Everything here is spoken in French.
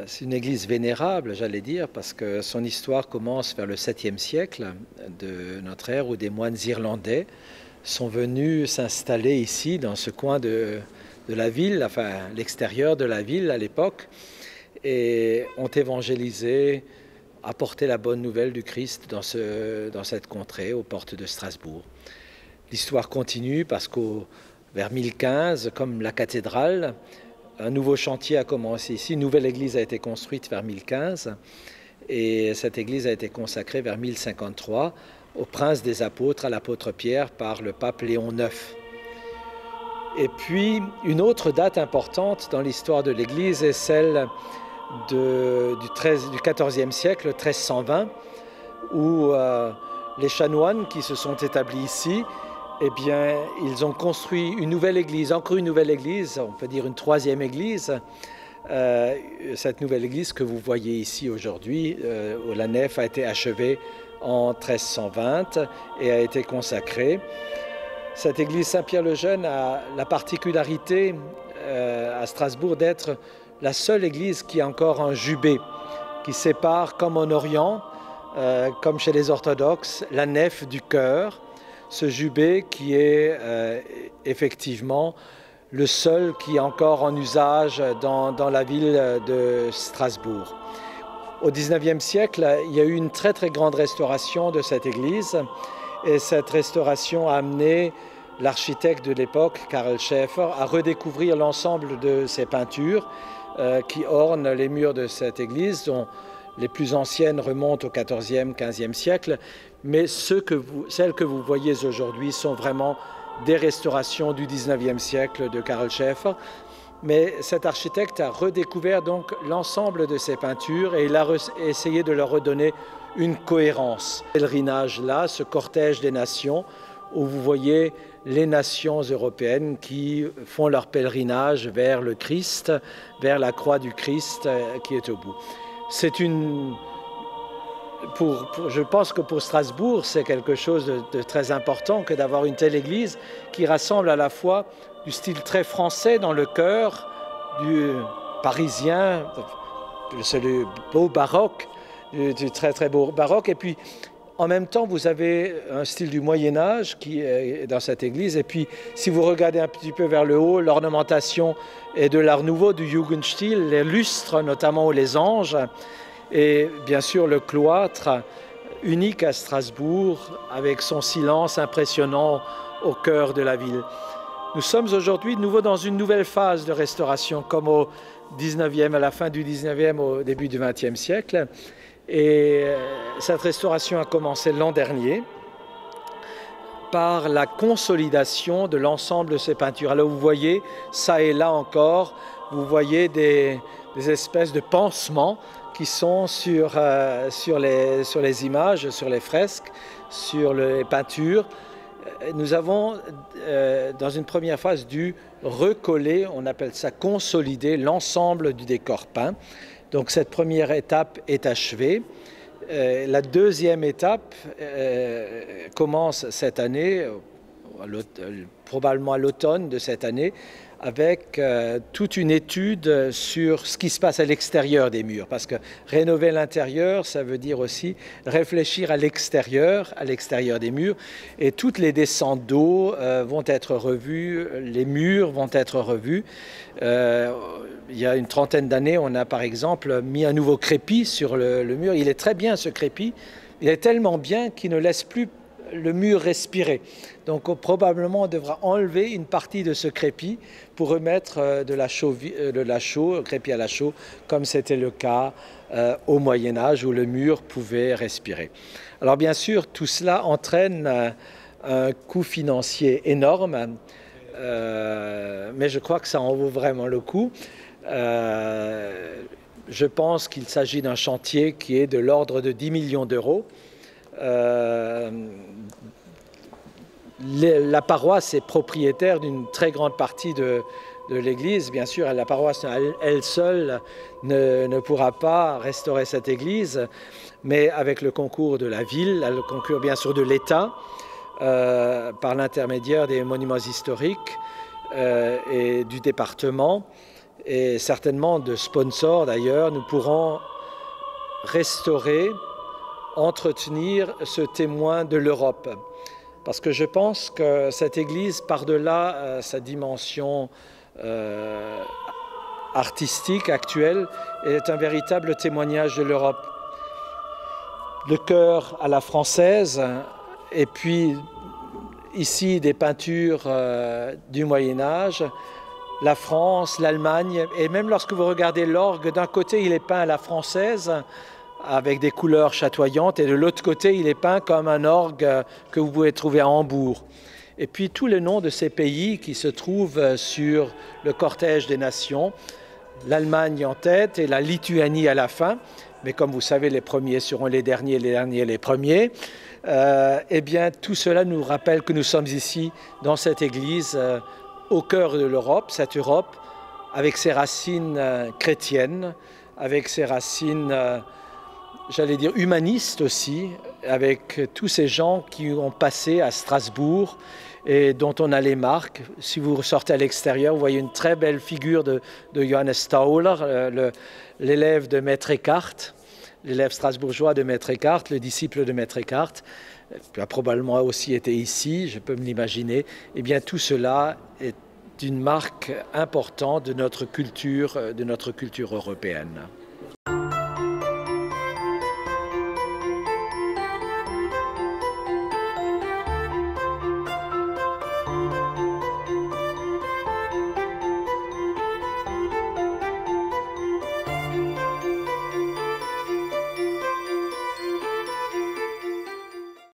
c'est une église vénérable, j'allais dire, parce que son histoire commence vers le 7e siècle de notre ère, où des moines irlandais sont venus s'installer ici, dans ce coin de la ville, enfin l'extérieur de la ville à l'époque, et ont évangélisé, apporté la bonne nouvelle du Christ dans cette contrée, aux portes de Strasbourg. L'histoire continue parce vers 1015, comme la cathédrale, un nouveau chantier a commencé ici. Une nouvelle église a été construite vers 1015 et cette église a été consacrée vers 1053 au prince des apôtres, à l'apôtre Pierre, par le pape Léon IX. Et puis, une autre date importante dans l'histoire de l'église est celle du XIVe siècle, 1320, où les chanoines qui se sont établis ici, eh bien, ils ont construit une nouvelle église, encore une nouvelle église, on peut dire une troisième église. Cette nouvelle église que vous voyez ici aujourd'hui, où la nef a été achevée en 1320 et a été consacrée. Cette église Saint-Pierre-le-Jeune a la particularité à Strasbourg d'être la seule église qui a encore un jubé, qui sépare, comme en Orient, comme chez les orthodoxes, la nef du chœur. Ce jubé qui est effectivement le seul qui est encore en usage dans la ville de Strasbourg. Au XIXe siècle, il y a eu une très très grande restauration de cette église et cette restauration a amené l'architecte de l'époque, Karl Schäfer, à redécouvrir l'ensemble de ses peintures qui ornent les murs de cette église, dont les plus anciennes remontent au XIVe, XVe siècle, mais celles que vous voyez aujourd'hui sont vraiment des restaurations du XIXe siècle de Karl Schäfer. Mais cet architecte a redécouvert donc l'ensemble de ces peintures et il a essayé de leur redonner une cohérence. Ce pèlerinage-là, ce cortège des nations, où vous voyez les nations européennes qui font leur pèlerinage vers le Christ, vers la croix du Christ qui est au bout. C'est je pense que pour Strasbourg, c'est quelque chose de très important que d'avoir une telle église qui rassemble à la fois du style très français dans le chœur, du parisien, le beau baroque, du très très beau baroque, et puis en même temps vous avez un style du Moyen-Âge qui est dans cette église, et puis si vous regardez un petit peu vers le haut, l'ornementation est de l'Art nouveau, du Jugendstil, les lustres notamment, ou les anges, et bien sûr le cloître unique à Strasbourg avec son silence impressionnant au cœur de la ville. Nous sommes aujourd'hui de nouveau dans une nouvelle phase de restauration, comme au 19e, à la fin du 19e, au début du 20e siècle. Et cette restauration a commencé l'an dernier par la consolidation de l'ensemble de ces peintures. Alors vous voyez, ça et là encore, vous voyez des espèces de pansements qui sont sur les images, sur les fresques, sur les peintures. Nous avons, dans une première phase, dû recoller, on appelle ça consolider, l'ensemble du décor peint. Donc cette première étape est achevée. La deuxième étape commence cette année, probablement à l'automne de cette année, avec toute une étude sur ce qui se passe à l'extérieur des murs. Parce que rénover l'intérieur, ça veut dire aussi réfléchir à l'extérieur des murs. Et toutes les descentes d'eau vont être revues, les murs vont être revus. Il y a une trentaine d'années, on a par exemple mis un nouveau crépi sur le mur. Il est très bien ce crépi, il est tellement bien qu'il ne laisse plus le mur respirer. Donc probablement on devra enlever une partie de ce crépi pour remettre de la chaux, crépi à la chaux, comme c'était le cas au Moyen-Âge où le mur pouvait respirer. Alors bien sûr, tout cela entraîne un coût financier énorme, mais je crois que ça en vaut vraiment le coup. Je pense qu'il s'agit d'un chantier qui est de l'ordre de 10 millions d'euros. La paroisse est propriétaire d'une très grande partie de l'église. Bien sûr, la paroisse, elle seule, ne pourra pas restaurer cette église, mais avec le concours de la ville, le concours bien sûr de l'État, par l'intermédiaire des monuments historiques et du département, et certainement de sponsors d'ailleurs, nous pourrons restaurer, entretenir ce témoin de l'Europe. Parce que je pense que cette Église, par-delà sa dimension artistique actuelle, est un véritable témoignage de l'Europe. Le chœur à la française, et puis ici des peintures du Moyen-Âge, la France, l'Allemagne, et même lorsque vous regardez l'orgue, d'un côté il est peint à la française, avec des couleurs chatoyantes, et de l'autre côté il est peint comme un orgue que vous pouvez trouver à Hambourg. Et puis tous les noms de ces pays qui se trouvent sur le cortège des nations, l'Allemagne en tête et la Lituanie à la fin, mais comme vous savez, les premiers seront les derniers les premiers. Eh bien, tout cela nous rappelle que nous sommes ici, dans cette Église, au cœur de l'Europe, cette Europe, avec ses racines chrétiennes, avec ses racines, j'allais dire, humanistes aussi, avec tous ces gens qui ont passé à Strasbourg et dont on a les marques. Si vous sortez à l'extérieur, vous voyez une très belle figure de Johannes Tauler, l'élève de Maître Eckhart, l'élève strasbourgeois de Maître Eckhart, le disciple de Maître Eckhart, qui a probablement aussi été ici, je peux me l'imaginer. Eh bien, tout cela est une marque importante de notre culture européenne.